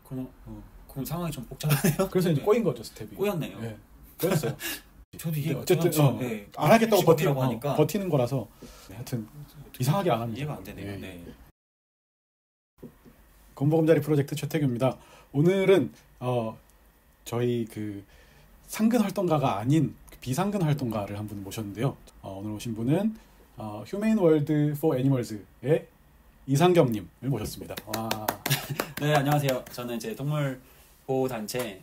그럼 상황이 좀 복잡하네요. 그래서 이제 꼬인 거죠, 스텝이. 꼬였네요. 네, 꼬였어요. 저도 이해가 어쨌든 네. 안 하겠다고 하니까 버티는 거라서 하여튼 이상하게 안 합니다. 이해가 안 되네요. 네. 네. 건보금자리 프로젝트 최태규입니다. 오늘은 저희 그 상근 활동가가 아닌 비상근 활동가를 한 분 모셨는데요. 오늘 오신 분은 휴메인 월드 포 애니멀즈의 이상경님을 모셨습니다. 와. 네, 안녕하세요. 저는 이제 동물 보호 단체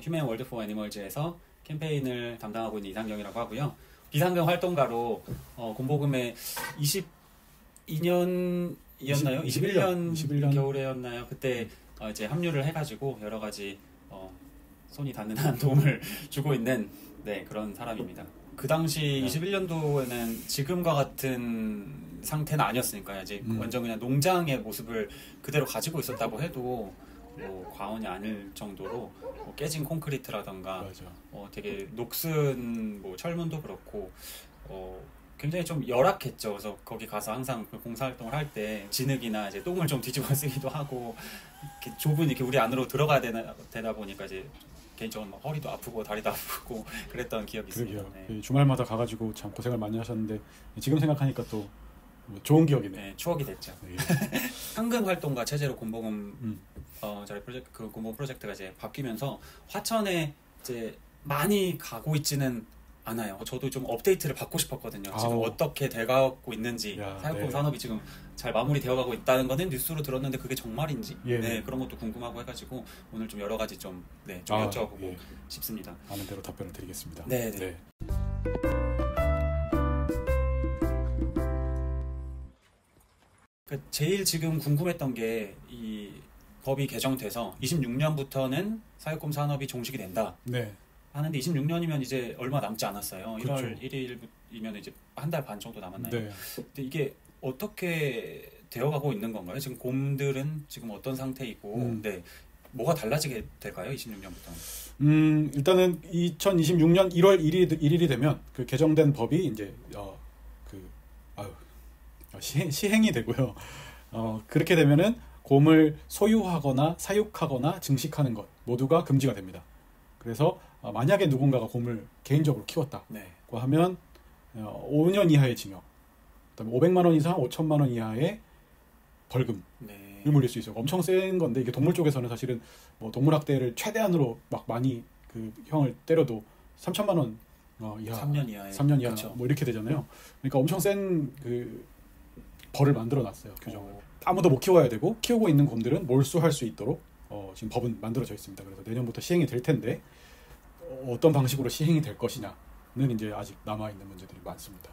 휴메인 월드 포 애니멀즈에서 캠페인을 담당하고 있는 이상경이라고 하고요. 비상근 활동가로 곰보금에 22년이었나요? 21년 겨울에였나요? 그때 이제 합류를 해가지고 여러 가지 손이 닿는 한 도움을 주고 있는 그런 사람입니다. 그 당시 21년도에는 지금과 같은 상태는 아니었으니까요. 이제 완전 그냥 농장의 모습을 그대로 가지고 있었다고 해도 뭐 과언이 아닐 정도로 깨진 콘크리트라던가 되게 녹슨 뭐 철문도 그렇고 굉장히 좀 열악했죠. 그래서 거기 가서 항상 봉사활동을 할 때 진흙이나 이제 똥을 좀 뒤집어 쓰기도 하고 이렇게 좁은 이렇게 우리 안으로 들어가야 되다 보니까 이제 개인적으로 막 허리도 아프고 다리도 아프고 그랬던 기억이 있습니다. 네. 주말마다 가가지고 참 고생을 많이 하셨는데 지금 생각하니까 또 좋은 기억이네요. 네, 추억이 됐죠. 네. 상근 활동가 체제로 곰보금 저희 프로젝트 그 곰보금 프로젝트가 이제 바뀌면서 화천에 이제 많이 가고 있지는 않아요. 저도 좀 업데이트를 받고 싶었거든요. 지금 어떻게 돼가고 있는지 사육공 산업이 지금 잘 마무리되어가고 있다는 거는 뉴스로 들었는데 그게 정말인지 그런 것도 궁금하고 해가지고 오늘 좀 여러 가지 좀 여쭤보고 싶습니다. 아는 대로 답변을 드리겠습니다. 네. 제일 지금 궁금했던 게 이 법이 개정돼서 26년부터는 사육공 산업이 종식이 된다. 네. 하는데 26년이면 이제 얼마 남지 않았어요. 그렇죠. 1월 1일이면 이제 한 달 반 정도 남았나요? 네. 근데 이게 어떻게 되어가고 있는 건가요? 지금 곰들은 지금 어떤 상태이고, 뭐가 달라지게 될까요? 26년부터? 일단은 2026년 1월 1일이 되면 그 개정된 법이 이제 시행이 되고요. 그렇게 되면은 곰을 소유하거나 사육하거나 증식하는 것 모두가 금지가 됩니다. 그래서 만약에 누군가가 곰을 개인적으로 키웠다고 하면 5년 이하의 징역, 그다음에 500만 원 이상 5천만 원 이하의 벌금을 물릴 수 있어요. 엄청 센 건데 이게 동물 쪽에서는 사실은 뭐 동물학대를 최대한으로 막 많이 그 형을 때려도 3천만 원 이하, 3년 이하, 그렇죠. 뭐 이렇게 되잖아요. 그러니까 엄청 센 그 벌을 만들어놨어요. 규정을. 아무도 못 키워야 되고 키우고 있는 곰들은 몰수할 수 있도록 지금 법은 만들어져 있습니다. 그래서 내년부터 시행이 될 텐데 어떤 방식으로 시행이 될 것이냐는 이제 아직 남아있는 문제들이 많습니다.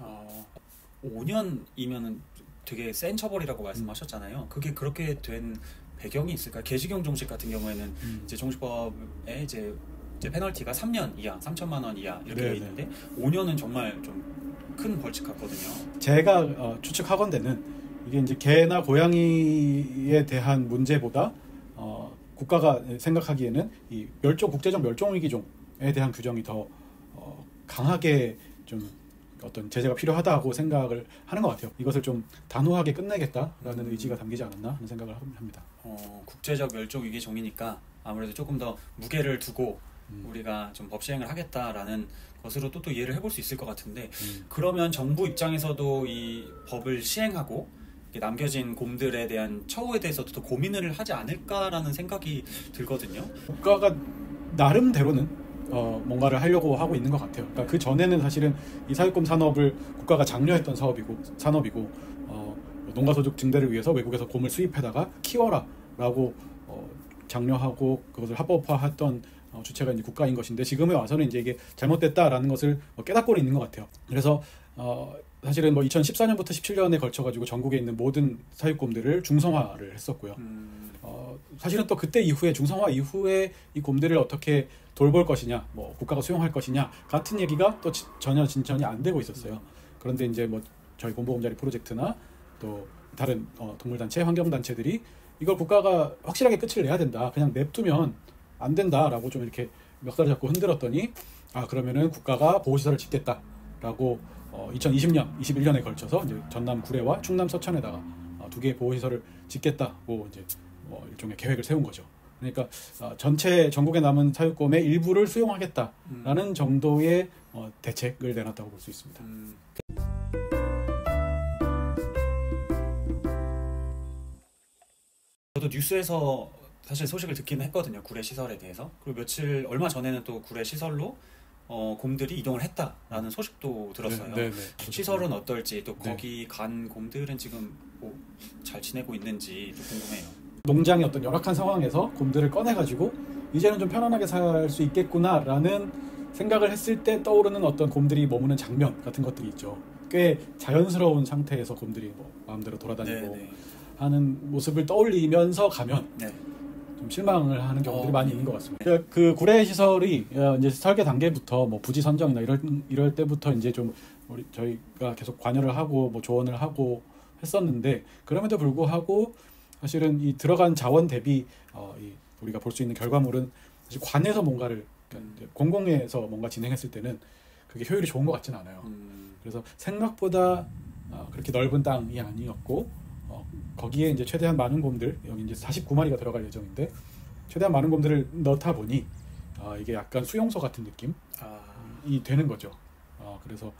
5년이면은 되게 센 처벌이라고 말씀하셨잖아요. 그게 그렇게 된 배경이 있을까요? 개식용 종식 같은 경우에는 이제 종식법에 이제 페널티가 3년 이하, 3천만 원 이하 이렇게 돼 있는데 5년은 정말 좀 큰 벌칙 같거든요. 제가 추측하건대는 이게 이제 개나 고양이에 대한 문제보다 국가가 생각하기에는 이 국제적 멸종위기종에 대한 규정이 더 강하게 좀 어떤 제재가 필요하다고 생각을 하는 것 같아요. 이것을 좀 단호하게 끝내겠다라는 의지가 담기지 않았나 하는 생각을 합니다. 국제적 멸종위기종이니까 아무래도 조금 더 무게를 두고 우리가 좀 법 시행을 하겠다라는 것으로 또 이해를 해볼 수 있을 것 같은데 그러면 정부 입장에서도 이 법을 시행하고 남겨진 곰들에 대한 처우에 대해서도 더 고민을 하지 않을까라는 생각이 들거든요. 국가가 나름대로는 뭔가를 하려고 하고 있는 것 같아요. 그러니까 그 전에는 사실은 이 사육곰 산업을 국가가 장려했던 산업이고 농가소득 증대를 위해서 외국에서 곰을 수입해다가 키워라라고 장려하고 그것을 합법화했던 주체가 이제 국가인 것인데 지금에 와서는 이제 이게 잘못됐다라는 것을 깨닫고 있는 것 같아요. 그래서 사실은 2014년부터 17년에 걸쳐가지고 전국에 있는 모든 사육곰들을 중성화를 했었고요. 사실은 또 그때 이후에 중성화 이후에 이 곰들을 어떻게 돌볼 것이냐, 국가가 수용할 것이냐 같은 얘기가 또 전혀 진전이 안 되고 있었어요. 그런데 이제 저희 곰보금자리 프로젝트나 또 다른 동물단체, 환경단체들이 이걸 국가가 확실하게 끝을 내야 된다. 그냥 냅두면 안 된다라고 좀 이렇게 멱살을 잡고 흔들었더니 그러면은 국가가 보호시설을 짓겠다라고 2020년, 21년에 걸쳐서 이제 전남 구례와 충남 서천에다가 두 개의 보호시설을 짓겠다고 이제 일종의 계획을 세운 거죠. 그러니까 전체 전국에 남은 사육곰의 일부를 수용하겠다라는 정도의 대책을 내놨다고 볼 수 있습니다. 저도 뉴스에서 사실 소식을 듣긴 했거든요. 구례 시설에 대해서. 그리고 얼마 전에는 또 구례 시설로 곰들이 이동을 했다라는 소식도 들었어요. 네. 시설은 어떨지, 또 거기 간 곰들은 지금 뭐 잘 지내고 있는지 또 궁금해요. 농장의 어떤 열악한 상황에서 곰들을 꺼내가지고 이제는 좀 편안하게 살 수 있겠구나라는 생각을 했을 때 떠오르는 어떤 곰들이 머무는 장면 같은 것들이 있죠. 꽤 자연스러운 상태에서 곰들이 뭐 마음대로 돌아다니고 하는 모습을 떠올리면서 가면 좀 실망을 하는 경우들이 많이 있는 것 같습니다. 그 구례 시설이 이제 설계 단계부터 뭐 부지 선정이나 이럴 때부터 이제 좀 저희가 계속 관여를 하고 뭐 조언을 하고 했었는데, 그럼에도 불구하고 사실은 이 들어간 자원 대비 우리가 볼 수 있는 결과물은 사실 관에서 뭔가를 공공에서 뭔가 진행했을 때는 그게 효율이 좋은 것 같지는 않아요. 그래서 생각보다 그렇게 넓은 땅이 아니었고 거기에 이제 최대한 많은 곰들, 여기 이제 49마리가 들어갈 예정인데 최대한 많은 곰들을 넣다 보니 이게 약간 수용소 같은 느낌이 되는 거죠. 그래서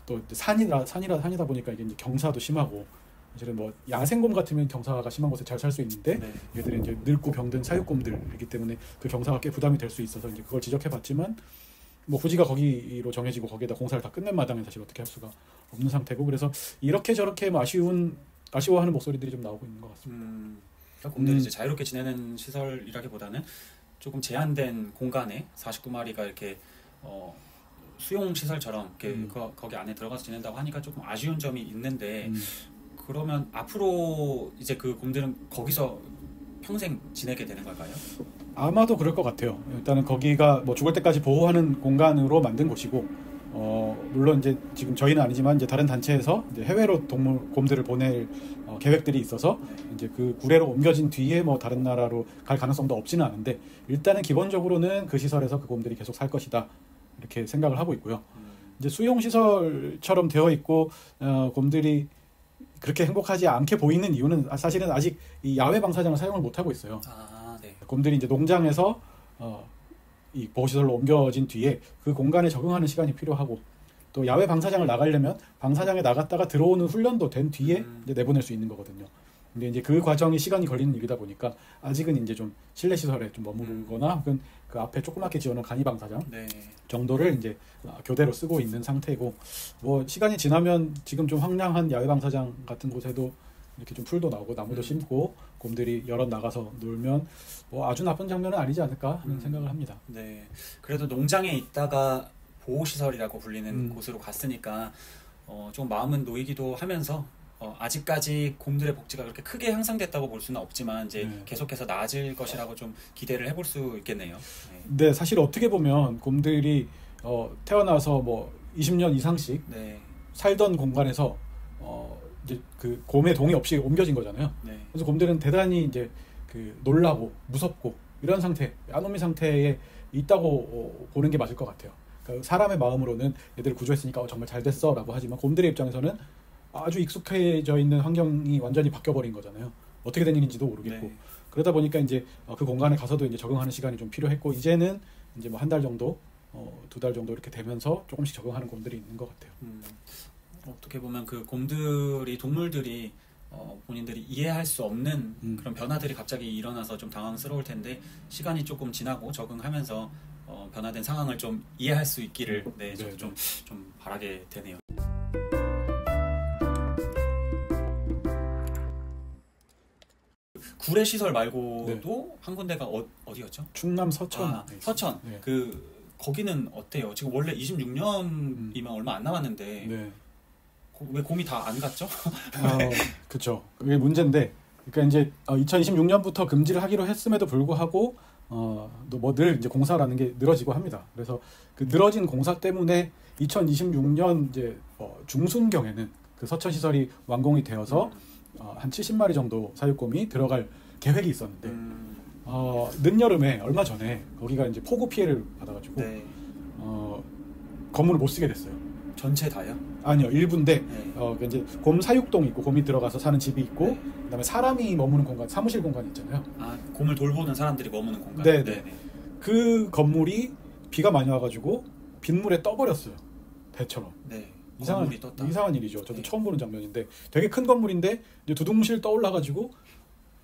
또 산이다 보니까 이게 이제 경사도 심하고, 사실은 뭐 야생곰 같으면 경사가 심한 곳에 잘 살 수 있는데 얘들은 이제 늙고 병든 사육곰들이기 때문에 그 경사가 꽤 부담이 될 수 있어서 이제 그걸 지적해봤지만 뭐 부지가 거기로 정해지고 거기에다 공사를 다 끝낸 마당에 사실 어떻게 할 수가 없는 상태고, 그래서 이렇게 저렇게 뭐 아쉬워하는 목소리들이 좀 나오고 있는 것 같습니다. 그러니까 곰들이 이제 자유롭게 지내는 시설이라기보다는 조금 제한된 공간에 49마리가 이렇게 수용 시설처럼 이렇게 거기 안에 들어가서 지낸다고 하니까 조금 아쉬운 점이 있는데, 그러면 앞으로 이제 그 곰들은 거기서 평생 지내게 되는 걸까요? 아마도 그럴 것 같아요. 일단은 거기가 뭐 죽을 때까지 보호하는 공간으로 만든 곳이고, 물론 이제 지금 저희는 아니지만 이제 다른 단체에서 이제 해외로 곰들을 보낼 계획들이 있어서 이제 그 구례로 옮겨진 뒤에 뭐 다른 나라로 갈 가능성도 없지는 않은데, 일단은 기본적으로는 그 시설에서 그 곰들이 계속 살 것이다, 이렇게 생각을 하고 있고요. 이제 수용 시설처럼 되어 있고 곰들이 그렇게 행복하지 않게 보이는 이유는 사실은 아직 이 야외 방사장을 사용을 못 하고 있어요. 곰들이 이제 농장에서 이 보호시설로 옮겨진 뒤에 그 공간에 적응하는 시간이 필요하고, 또 야외 방사장을 나가려면 방사장에 나갔다가 들어오는 훈련도 된 뒤에 이제 내보낼 수 있는 거거든요. 근데 이제 그 과정이 시간이 걸리는 일이다 보니까 아직은 이제 좀 실내 시설에 좀 머무르거나 혹은 그 앞에 조그맣게 지어놓은 간이 방사장 정도를 이제 교대로 쓰고 있는 상태고, 뭐 시간이 지나면 지금 좀 황량한 야외 방사장 같은 곳에도 이렇게 좀 풀도 나오고 나무도 심고 곰들이 여럿 나가서 놀면 뭐 아주 나쁜 장면은 아니지 않을까 하는 생각을 합니다. 네, 그래도 농장에 있다가 보호시설이라고 불리는 곳으로 갔으니까 좀 마음은 놓이기도 하면서 아직까지 곰들의 복지가 그렇게 크게 향상됐다고 볼 수는 없지만 이제 계속해서 나아질 것이라고 좀 기대를 해볼 수 있겠네요. 네, 사실 어떻게 보면 곰들이 태어나서 뭐 20년 이상씩 살던 공간에서 이제 그 곰의 동의 없이 옮겨진 거잖아요. 그래서 곰들은 대단히 이제 그 놀라고 무섭고 이런 상태, 아노미 상태에 있다고 보는 게 맞을 것 같아요. 그러니까 사람의 마음으로는 얘들을 구조했으니까 정말 잘 됐어라고 하지만 곰들의 입장에서는 아주 익숙해져 있는 환경이 완전히 바뀌어버린 거잖아요. 어떻게 된 일인지도 모르겠고. 그러다 보니까 이제 그 공간에 가서도 이제 적응하는 시간이 좀 필요했고, 이제는 이제 뭐 한 달 정도, 2달 정도 이렇게 되면서 조금씩 적응하는 곰들이 있는 것 같아요. 어떻게 보면 그 곰들이, 동물들이 본인들이 이해할 수 없는 그런 변화들이 갑자기 일어나서 좀 당황스러울 텐데, 시간이 조금 지나고 적응하면서 변화된 상황을 좀 이해할 수 있기를 저도 좀 바라게 되네요. 구례 시설 말고도 한 군데가 어디였죠? 충남 서천. 서천. 거기는 어때요? 지금 원래 26년이면 얼마 안 남았는데 왜 곰이 다 안 갔죠? 그렇죠. 그게 문제인데, 그러니까 이제 2026년부터 금지를 하기로 했음에도 불구하고 뭐 늘 이제 공사라는 게 늘어지고 합니다. 그래서 그 늘어진 공사 때문에 2026년 이제 중순경에는 그 서천 시설이 완공이 되어서 한 70마리 정도 사육곰이 들어갈 계획이 있었는데 늦여름에 얼마 전에 거기가 이제 폭우 피해를 받아가지고 건물을 못 쓰게 됐어요. 전체 다요? 아니요, 일부인데 네. 이제 곰 사육동이 있고 곰이 들어가서 사는 집이 있고 네. 그다음에 사람이 머무는 공간, 사무실 공간이 있잖아요. 아, 곰을 돌보는 사람들이 머무는 공간. 네, 네. 네. 그 건물이 비가 많이 와가지고 빗물에 떠버렸어요. 배처럼. 네. 건물이 떴다. 이상한 일이죠. 저도 네. 처음 보는 장면인데 되게 큰 건물인데 이제 두둥실 떠올라가지고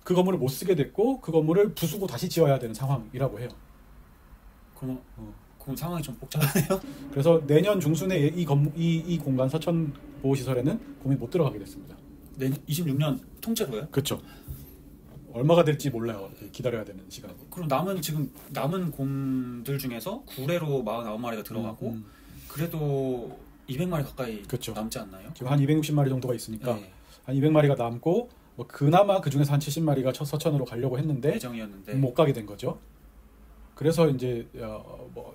그 건물을 못 쓰게 됐고 그 건물을 부수고 다시 지어야 되는 상황이라고 해요. 그럼 상황이 좀 복잡하네요. 그래서 내년 중순에 이 공간 서천 보호시설에는 곰이 못 들어가게 됐습니다. 26년 통째로요? 그렇죠. 얼마가 될지 몰라요. 기다려야 되는 시간이. 그럼 남은 곰들 중에서 구례로 49마리가 들어가고 그래도 200마리 가까이 그쵸. 남지 않나요? 지금 한 260마리 정도가 있으니까 네. 한 200마리가 남고 뭐 그나마 그 중에서 한 70마리가 서천으로 가려고 했는데 예정이었는데 못 가게 된 거죠. 그래서 이제 뭐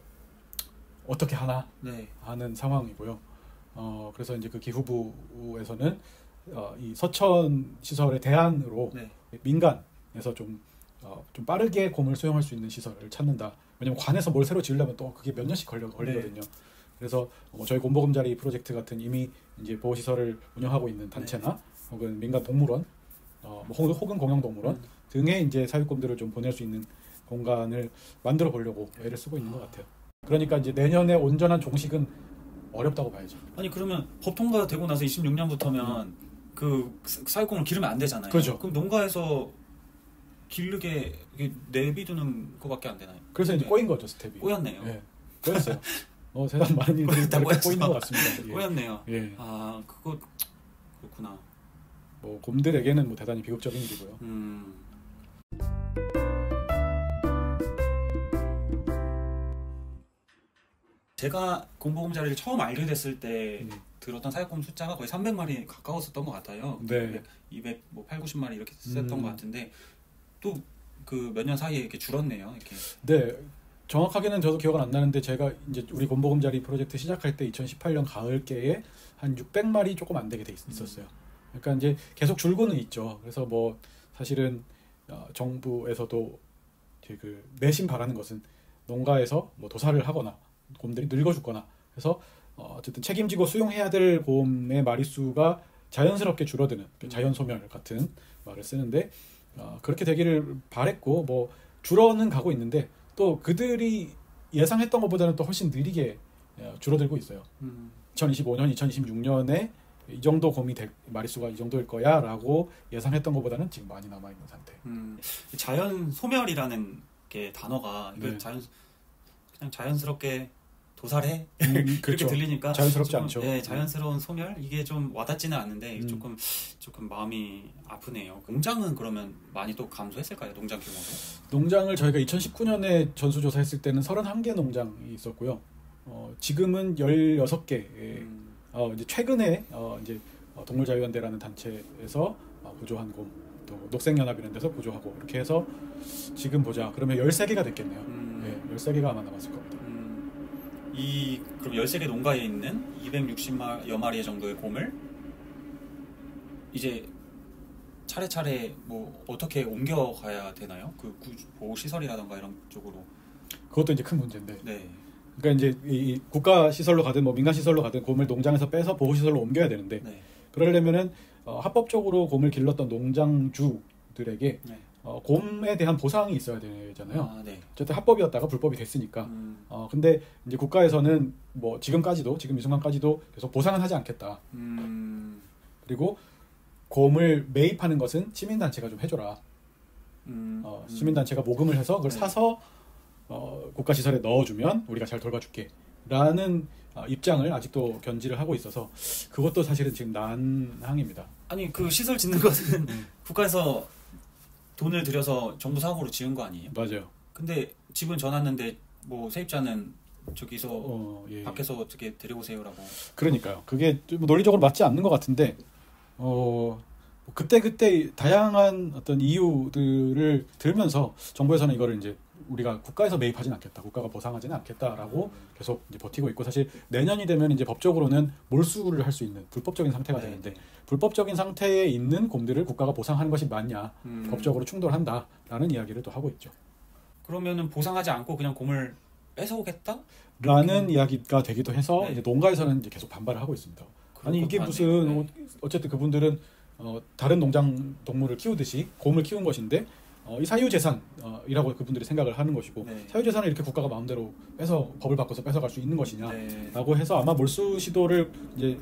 어떻게 하나 네. 하는 상황이고요. 그래서 이제 그 기후부에서는 이 서천 시설의 대안으로 네. 민간에서 좀 빠르게 곰을 수용할 수 있는 시설을 찾는다. 왜냐면 관에서 뭘 새로 지으려면 또 그게 몇 년씩 걸리거든요. 네. 그래서 저희 곰보금자리 프로젝트 같은 이미 이제 보호시설을 운영하고 있는 단체나 네. 혹은 민간 동물원, 혹은 공영동물원 등에 이제 사육곰들을 좀 보낼 수 있는 공간을 만들어 보려고 애를 쓰고 있는 것 같아요. 그러니까 이제 내년에 온전한 종식은 어렵다고 봐야죠. 아니 그러면 법 통과되고 나서 26년부터면 그 사육공을 기르면 안 되잖아요. 그렇죠. 그럼 농가에서 기르게 내비두는 거밖에 안 되나요? 그래서 이제 꼬인 거죠, 스텝이. 꼬였네요. 네, 꼬였어요. 세상 많은 일들이 꼬인 것 같습니다. 예. 꼬였네요. 예. 아 그거 그렇구나. 뭐 곰들에게는 뭐 대단히 비극적인 일이고요. 제가 곰보금자리를 처음 알게 됐을 때 들었던 사육곰 숫자가 거의 300마리 가까웠었던 것 같아요. 네. 200, 뭐 8, 90마리 이렇게 됐던 것 같은데 또 그 몇 년 사이에 이렇게 줄었네요. 이렇게. 네. 정확하게는 저도 기억은 안 나는데 제가 이제 우리 곰보금자리 프로젝트 시작할 때 2018년 가을께에 한 600마리 조금 안 되게 있었어요. 그러니까 이제 계속 줄고는 있죠. 그래서 뭐 사실은 정부에서도 그 내심 바라는 것은 농가에서 뭐 도살을 하거나 곰들이 늙어 죽거나 해서 어쨌든 책임지고 수용해야 될 곰의 마리수가 자연스럽게 줄어드는 자연 소멸 같은 말을 쓰는데 그렇게 되기를 바랬고 뭐 줄어는 가고 있는데 또 그들이 예상했던 것보다는 또 훨씬 느리게 줄어들고 있어요. 2025년, 2026년에 이 정도 곰이 마리수가 이 정도일 거야라고 예상했던 것보다는 지금 많이 남아 있는 상태. 자연 소멸이라는 게 단어가 네. 그냥 자연스럽게 도살해 그렇죠. 그렇게 들리니까 자연스럽지 조금, 않죠. 네, 자연스러운 소멸 이게 좀 와닿지는 않는데 조금 마음이 아프네요. 농장은 그러면 많이 또 감소했을까요? 농장 규모도? 농장을 저희가 2019년에 전수조사했을 때는 31개 농장이 있었고요. 지금은 16개. 이제 최근에 이제 동물자유연대라는 단체에서 구조한 곰, 또 녹색연합이라는 데서 구조하고 이렇게 해서 지금 보자. 그러면 13개가 됐겠네요. 네, 13개가 아마 남았을 겁니다. 그럼 13개 농가에 있는 260여 마리 정도의 곰을 이제 차례차례 뭐 어떻게 옮겨가야 되나요? 그 보호 시설이라던가 이런 쪽으로. 그것도 이제 큰 문제인데. 네. 그러니까 이제 이 국가 시설로 가든 뭐 민간 시설로 가든 곰을 농장에서 빼서 보호 시설로 옮겨야 되는데 네. 그러려면은 합법적으로 곰을 길렀던 농장주들에게 네. 곰에 대한 보상이 있어야 되잖아요. 네. 어쨌든 합법이었다가 불법이 됐으니까. 근데 이제 국가에서는 뭐 지금 이 순간까지도 계속 보상은 하지 않겠다. 그리고 곰을 매입하는 것은 시민단체가 좀 해줘라. 시민단체가 모금을 해서 그걸 사서 국가시설에 넣어주면 우리가 잘 돌봐줄게 라는 입장을 아직도 견지를 하고 있어서 그것도 사실은 지금 난항입니다. 아니 그 시설 짓는 것은 국가에서 돈을 들여서 정부 사업으로 지은 거 아니에요? 맞아요. 근데 집은 져놨는데 뭐 세입자는 저기서 밖에서 어떻게 데려오세요라고. 그러니까요. 그게 논리적으로 맞지 않는 것 같은데 그때 다양한 어떤 이유들을 들면서 정부에서는 이거를 이제 우리가 국가에서 매입하진 않겠다, 국가가 보상하지는 않겠다라고 계속 이제 버티고 있고 사실 내년이 되면 이제 법적으로는 몰수를 할 수 있는 불법적인 상태가 되는데 불법적인 상태에 있는 곰들을 국가가 보상하는 것이 맞냐, 법적으로 충돌한다라는 이야기를 또 하고 있죠. 그러면은 보상하지 않고 그냥 곰을 뺏어오겠다? 라는 이야기가 되기도 해서 이제 농가에서는 이제 계속 반발을 하고 있습니다. 아니 이게 무슨 어쨌든 그분들은 다른 농장 동물을 키우듯이 곰을 키운 것인데 이 사유재산이라고 그분들이 생각을 하는 것이고 네. 사유재산을 이렇게 국가가 마음대로 법을 바꿔서 뺏어갈 수 있는 것이냐라고 해서 아마 몰수 시도를 이제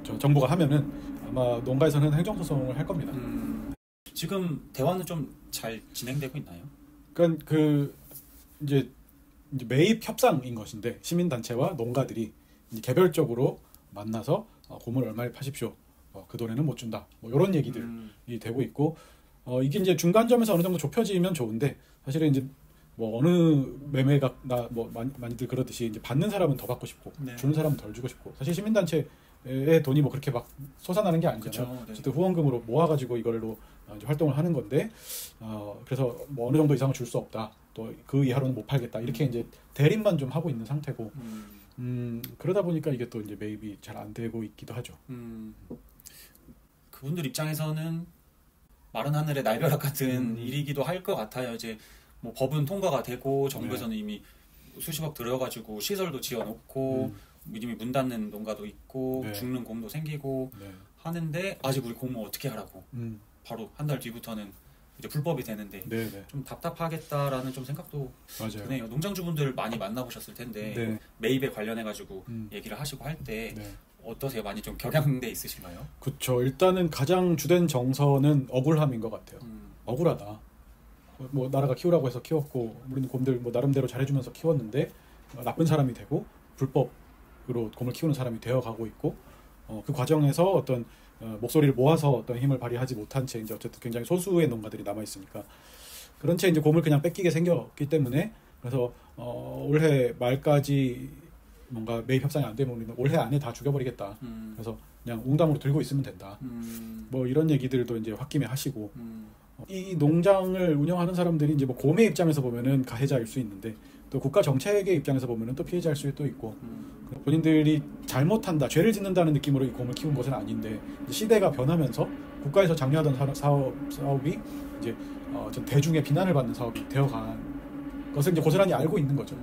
정부가 하면은 아마 농가에서는 행정소송을 할 겁니다. 지금 대화는 좀 잘 진행되고 있나요? 그러니까 그 이제 매입 협상인 것인데 시민단체와 농가들이 이제 개별적으로 만나서 곰을 얼마에 파십시오. 그 돈에는 못 준다. 뭐 이런 얘기들이 되고 있고 이게 이제 중간점에서 어느 정도 좁혀지면 좋은데 사실은 이제 뭐 어느 매매가 뭐 많이들 그러듯이 이제 받는 사람은 더 받고 싶고 네. 주는 사람은 덜 주고 싶고 사실 시민단체의 돈이 뭐 그렇게 막 솟아나는 게 아니잖아요. 그렇죠. 네. 어쨌든 후원금으로 모아가지고 이걸로 이제 활동을 하는 건데 그래서 뭐 어느 정도 이상을 줄 수 없다. 또 그 이하로는 못 팔겠다. 이렇게 이제 대립만 좀 하고 있는 상태고 그러다 보니까 이게 또 이제 매입이 잘 안 되고 있기도 하죠. 그분들 입장에서는 마른 하늘의 날벼락 같은 일이기도 할 것 같아요. 이제 뭐 법은 통과가 되고 정부에서는 이미 수십억 들여가지고 시설도 지어놓고 이미 문 닫는 농가도 있고 죽는 곰도 생기고 하는데 아직 우리 곰은 어떻게 하라고 바로 한 달 뒤부터는 이제 불법이 되는데 좀 답답하겠다라는 좀 생각도 드네요. 농장주분들 많이 만나보셨을 텐데 매입에 관련해가지고 얘기를 하시고 할 때 어떠세요? 많이 좀 격양돼 있으신가요? 그렇죠. 일단은 가장 주된 정서는 억울함인 것 같아요. 억울하다. 뭐 나라가 키우라고 해서 키웠고 우리는 곰들 뭐 나름대로 잘해주면서 키웠는데 나쁜 사람이 되고 불법으로 곰을 키우는 사람이 되어가고 있고 그 과정에서 어떤 목소리를 모아서 어떤 힘을 발휘하지 못한 채 이제 어쨌든 굉장히 소수의 농가들이 남아 있으니까 그런 채 이제 곰을 그냥 뺏기게 생겼기 때문에 그래서 올해 말까지 뭔가 매입 협상이 안 되면 우리는 올해 안에 다 죽여버리겠다. 그래서 그냥 웅담으로 들고 있으면 된다. 뭐 이런 얘기들도 이제 홧김에 하시고 이 농장을 운영하는 사람들이 이제 뭐 곰의 입장에서 보면은 가해자일 수 있는데 또 국가 정책의 입장에서 보면은 또 피해자일 수도 있고 본인들이 잘못한다, 죄를 짓는다는 느낌으로 이 곰을 키운 것은 아닌데 시대가 변하면서 국가에서 장려하던 사업이 이제 전 대중의 비난을 받는 사업이 되어간 것을 이제 고스란히 알고 있는 거죠.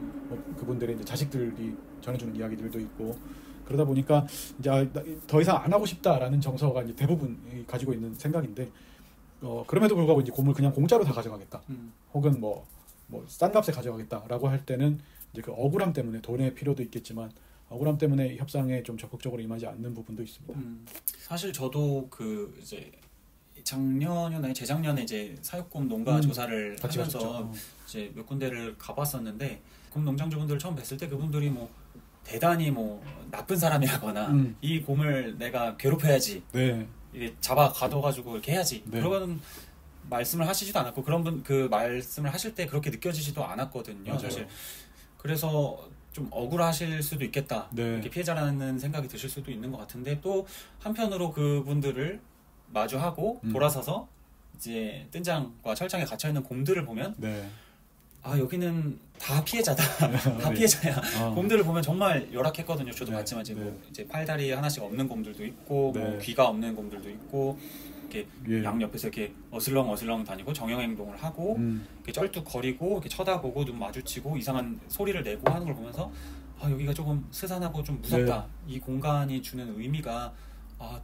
그분들의 이제 자식들이 전해주는 이야기들도 있고 그러다 보니까 이제 더 이상 안 하고 싶다라는 정서가 이제 대부분 가지고 있는 생각인데 그럼에도 불구하고 이제 곰을 그냥 공짜로 다 가져가겠다, 혹은 뭐 싼 값에 가져가겠다라고 할 때는 이제 그 억울함 때문에 돈의 필요도 있겠지만 억울함 때문에 협상에 좀 적극적으로 임하지 않는 부분도 있습니다. 사실 저도 그 이제 작년이나 재작년에 이제 사육곰 농가 조사를 하면서 이제 몇 군데를 가봤었는데 곰 농장주분들 처음 뵀을 때 그분들이 뭐 대단히 뭐 나쁜 사람이라거나 이 곰을 내가 괴롭혀야지, 이게 잡아 가둬가지고 이렇게 해야지 그런 말씀을 하시지도 않았고 그런 그 말씀을 하실 때 그렇게 느껴지지도 않았거든요. 사실 그래서 좀 억울하실 수도 있겠다. 이렇게 피해자라는 생각이 드실 수도 있는 것 같은데 또 한편으로 그분들을 마주하고 돌아서서 이제 뜬장과 철장에 갇혀 있는 곰들을 보면 아 여기는 다 피해자다. 다 피해자야. 곰들을 보면 정말 열악했거든요. 저도 봤지만 이제 팔다리 하나씩 없는 곰들도 있고 뭐 귀가 없는 곰들도 있고 이렇게 양 옆에서 이렇게 어슬렁 다니고 정형 행동을 하고 이렇게 쩔뚝거리고 이렇게 쳐다보고 눈 마주치고 이상한 소리를 내고 하는 걸 보면서 아 여기가 조금 스산하고 좀 무섭다. 이 공간이 주는 의미가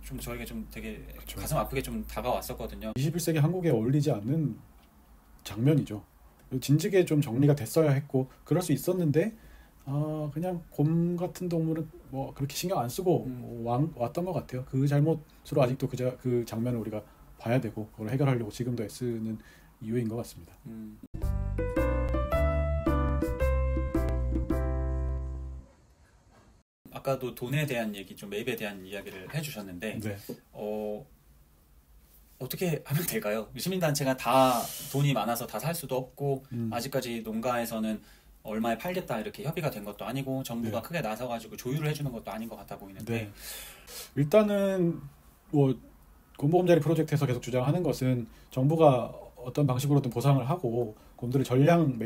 좀 저에게 좀 되게 가슴 아프게 좀 다가왔었거든요. 21세기 한국에 어울리지 않는 장면이죠. 진즉에 좀 정리가 됐어야 했고 그럴 수 있었는데 그냥 곰 같은 동물은 뭐 그렇게 신경 안 쓰고 왔던 것 같아요. 그 잘못으로 아직도 그 장면을 우리가 봐야 되고 그걸 해결하려고 지금도 애쓰는 이유인 것 같습니다. 아까도 돈에 대한 얘기, 좀 매입에 대한 이야기를 해주셨는데 어떻게 하면 될까요? 시민단체가 다 돈이 많아서 다 살 수도 없고 아직까지 농가에서는 얼마에 팔겠다 이렇게 협의가 된 것도 아니고 정부가 크게 나서가지고 조율을 해주는 것도 아닌 것 같아 보이는데 일단은 뭐 곰보금자리 프로젝트에서 계속 주장하는 것은 정부가 어떤 방식으로든 보상을 하고 곰들을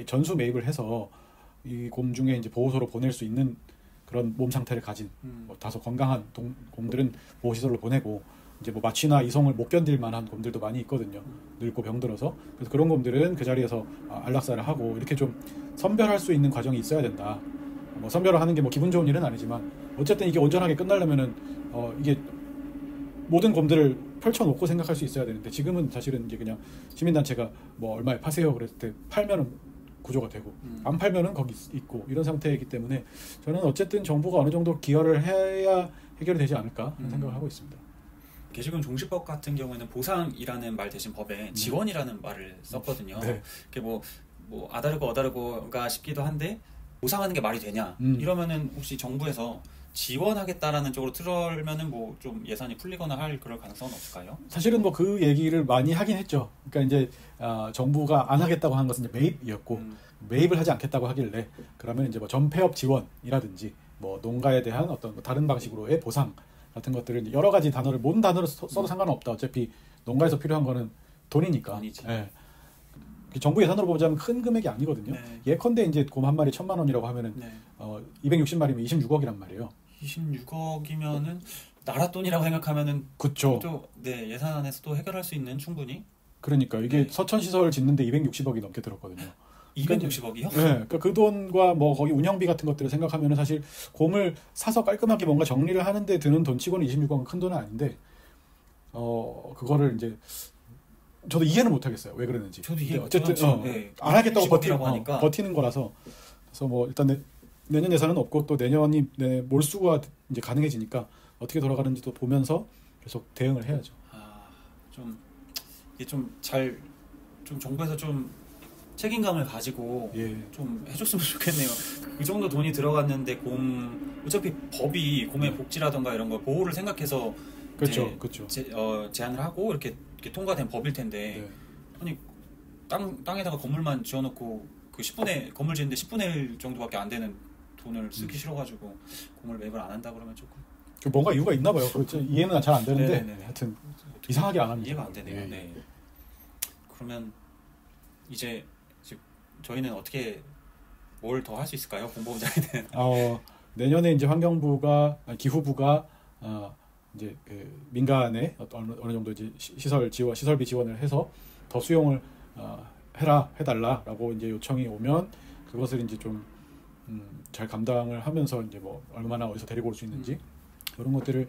전수 매입을 해서 이 곰 중에 이제 보호소로 보낼 수 있는 그런 몸 상태를 가진 뭐 다소 건강한 곰들은 보호시설로 보내고 이제 뭐 마취나 이송을 못 견딜 만한 곰들도 많이 있거든요. 늙고 병들어서. 그래서 그런 곰들은 그 자리에서 안락사를 하고 이렇게 좀 선별할 수 있는 과정이 있어야 된다. 뭐 선별을 하는 게 뭐 기분 좋은 일은 아니지만 어쨌든 이게 온전하게 끝나려면은 이게 모든 곰들을 펼쳐놓고 생각할 수 있어야 되는데 지금은 사실은 이게 그냥 시민단체가 뭐 얼마에 파세요 그랬을 때 팔면은 구조가 되고 안 팔면은 거기 있고 이런 상태이기 때문에 저는 어쨌든 정부가 어느 정도 기여를 해야 해결이 되지 않을까 하는 생각을 하고 있습니다. 개식은 종식법 같은 경우에는 보상이라는 말 대신 법에 지원이라는 말을 썼거든요. 네. 그게 뭐 어다르고가 싶기도 한데 보상하는 게 말이 되냐? 이러면은 혹시 정부에서 지원하겠다라는 쪽으로 틀면은 뭐 좀 예산이 풀리거나 할 그럴 가능성은 없을까요? 사실은 뭐 그 얘기를 많이 하긴 했죠. 그러니까 이제 정부가 안 하겠다고 한 것은 이제 매입이었고 매입을 하지 않겠다고 하길래 그러면 이제 뭐 전폐업 지원이라든지 뭐 농가에 대한 어떤 뭐 다른 방식으로의 보상 같은 것들을 이제 여러 가지 단어를 모든 단어를 써도 상관은 없다. 어차피 농가에서 필요한 거는 돈이니까. 돈이지. 네. 정부 예산으로 보자면 큰 금액이 아니거든요. 네. 예컨대 이제 곰 한 마리 1,000만 원이라고 하면은 260마리면 26억이란 말이에요. 26억이면은 나라 돈이라고 생각하면은 그렇죠. 또 네, 예산 안에서 또 해결할 수 있는 충분히. 그러니까 이게 서천 시설을 짓는데 260억이 넘게 들었거든요. 260억이요? 네, 그러니까 그 돈과 뭐 거기 운영비 같은 것들을 생각하면은 사실 곰을 사서 깔끔하게 뭔가 정리를 하는데 드는 돈치고는 26억은 큰 돈은 아닌데 그거를 이제 저도 이해는 못 하겠어요. 왜 그러는지. 저도 이해. 어쨌든 네. 안 하겠다고 하니까. 버티는 거라서 그래서 뭐 일단 내년 예산은 없고 또 내년이 몰수가 이제 가능해지니까 어떻게 돌아가는지도 보면서 계속 대응을 해야죠. 좀 이게 좀 정부에서 좀 책임감을 가지고 좀 해줬으면 좋겠네요. 그 정도 돈이 들어갔는데 어차피 법이 곰의 복지라던가 이런 거 보호를 생각해서 그렇죠. 제안을 하고 이렇게 통과된 법일 텐데 아니 땅에다가 건물만 지어놓고 그 건물 짓는데 10분의 1 정도밖에 안 되는 돈을 쓰기 싫어가지고 곰을 매입을 안 한다 그러면 조금 뭔가 이유가 있나 봐요. 그렇죠. 이해는 잘 안 되는데 네네네. 하여튼 이상하게 안 합니다. 이해가 안 되네요. 네. 그러면 이제 저희는 어떻게 뭘 더 할 수 있을까요? 공보험자에는 내년에 이제 환경부가 기후부가 이제 그 민간에 어느 정도 이제 시설비 지원을 해서 더 수용을 해달라라고 이제 요청이 오면 그것을 이제 좀 잘 감당을 하면서 이제 뭐 얼마나 어디서 데리고 올 수 있는지 이런 것들을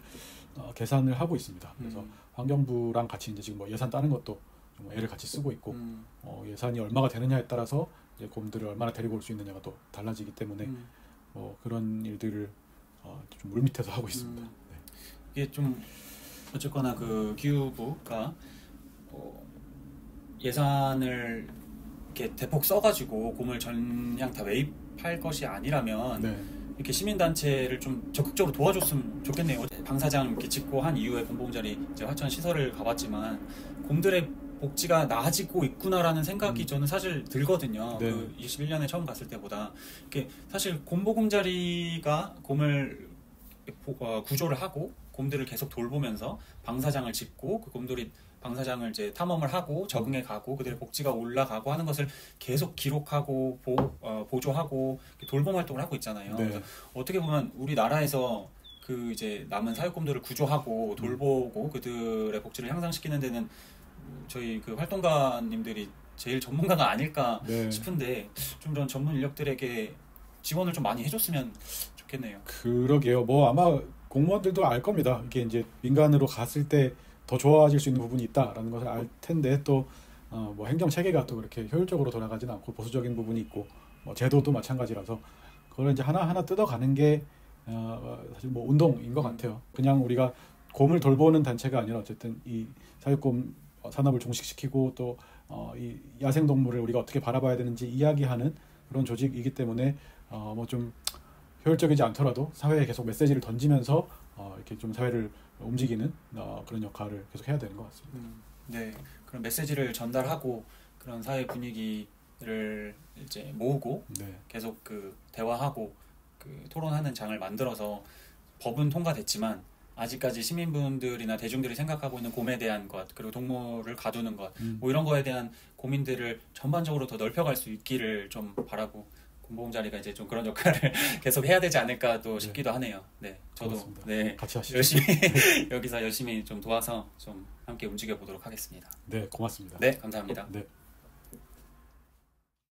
계산을 하고 있습니다. 그래서 환경부랑 같이 이제 지금 뭐 예산 따는 것도 좀 애를 같이 쓰고 있고 예산이 얼마가 되느냐에 따라서 이제 곰들을 얼마나 데리고 올 수 있느냐가 또 달라지기 때문에 그런 일들을 좀 물밑에서 하고 있습니다. 네. 이게 좀 어쨌거나 그 기후부가 예산을 이렇게 대폭 써가지고 곰을 전량 다 매입할 것이 아니라면 이렇게 시민단체를 좀 적극적으로 도와줬으면 좋겠네요. 방사장 이렇게 짓고 한 이후에 곰보험자리 이제 화천 시설을 가봤지만 곰들의 복지가 나아지고 있구나라는 생각이 저는 사실 들거든요. 그 21년에 처음 갔을 때보다 이렇게 사실 곰보금자리가 곰을 구조를 하고 곰들을 계속 돌보면서 방사장을 짓고 그 곰들이 방사장을 이제 탐험을 하고 적응해 가고 그들의 복지가 올라가고 하는 것을 계속 기록하고 보조하고 돌봄 활동을 하고 있잖아요. 그래서 어떻게 보면 우리나라에서 그 이제 남은 사육곰들을 구조하고 돌보고 그들의 복지를 향상시키는 데는 저희 그 활동가님들이 제일 전문가가 아닐까 싶은데 좀 이런 전문 인력들에게 지원을 좀 많이 해줬으면 좋겠네요. 그러게요. 뭐 아마 공무원들도 알 겁니다. 이게 이제 민간으로 갔을 때 더 좋아질 수 있는 부분이 있다라는 것을 알 텐데 또 뭐 행정 체계가 또 그렇게 효율적으로 돌아가지는 않고 보수적인 부분이 있고 뭐 제도도 마찬가지라서 그걸 이제 하나하나 뜯어가는 게 사실 뭐 운동인 것 같아요. 그냥 우리가 곰을 돌보는 단체가 아니라 어쨌든 이 사육곰 산업을 종식시키고 또 이 야생동물을 우리가 어떻게 바라봐야 되는지 이야기하는 그런 조직이기 때문에 뭐 좀 효율적이지 않더라도 사회에 계속 메시지를 던지면서 이렇게 좀 사회를 움직이는 그런 역할을 계속 해야 되는 것 같습니다. 네, 그런 메시지를 전달하고 그런 사회 분위기를 이제 모으고 계속 그 대화하고 그 토론하는 장을 만들어서 법은 통과됐지만 아직까지 시민분들이나 대중들이 생각하고 있는 곰에 대한 것 그리고 동물을 가두는 것 뭐 이런 거에 대한 고민들을 전반적으로 더 넓혀갈 수 있기를 좀 바라고 곰보험자리가 이제 좀 그런 역할을 계속 해야 되지 않을까 또 싶기도 하네요. 네, 저도 고맙습니다. 같이 하시죠. 열심히 여기서 열심히 좀 도와서 좀 함께 움직여 보도록 하겠습니다. 네, 고맙습니다. 네, 감사합니다. 네.